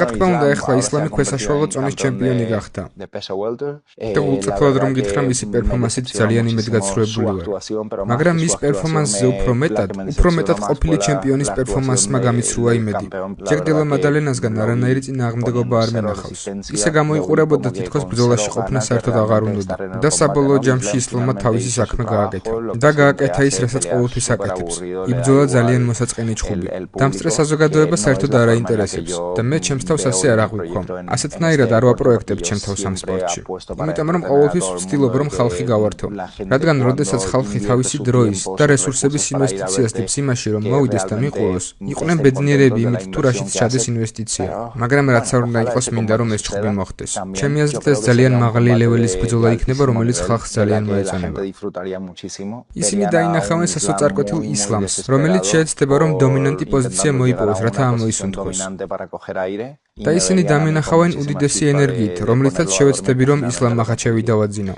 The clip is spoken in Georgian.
რა თქმა უნდა, ეხლა ისლამი ქვესაშუალო წონის ჩემპიონი გახდა. და უწევთ რომ გითხრა მისი პერფორმანსით ძალიან იმედგაცრუებული ვარ. მაგრამ მის პერფორმანსზე უფრო მეტად ყოფილი ჩემპიონის პერფორმანსმა გამიცრუა იმედი. ჯეკ დელა მადალენასგან არანაირი წინააღმდეგობა არ მენახავს. ისე გამოიყურებოდა თითქოს ბრძოლაში ყოფნა საერთოდ აღარ უნდოდა. და საბოლოო ჯამში ისლამმა თავისი საქმე გააკეთა. და გააკეთა ის, რასაც ყოველთვის აკეთებს. იბრძოლა ძალიან მოსაწყენი ჩხუბი. დამსწრე საზოგადოება საერთოდ არ აინტერესებს და მე ჩემს თავს ასე არ აღვიქვამ. ასეთნაირად არ ვაპროექტებ ჩემ თავს ამ სპორტში. იმიტომ რომ ყოველთვის ვცდილობ რომ ხალხი გავართო. რადგან როდესაც ხალხი თავისი დროის და რესურსების ინვესტიციას დებს იმაში რომ მოვიდეს და მიყოლოს, იყვნენ ბედნიერები იმით თუ რაშიც ჩადეს ინვესტიცია. მაგრამ რაც არ უნდა იყოს მინდა რომ ეს ჩხუბი მოხდეს. ჩემი აზრით ეს ძალიან მაღალი ლეველის ბრძოლა იქნება, რომელიც ხალხს ძალიან მოეწონება. ისინი დაინახავენ სასოწარკვეთილ ისლამს, რომელიც შეეცდება რომ დომინანტი პოზიცია მოიპოვოს, რათა ამოისუნთქოს. და ისინი დამინახავენ უდიდესი ენერგიით, რომლითაც შევეცდები რომ ისლამ მახაჩევი დავაძინო.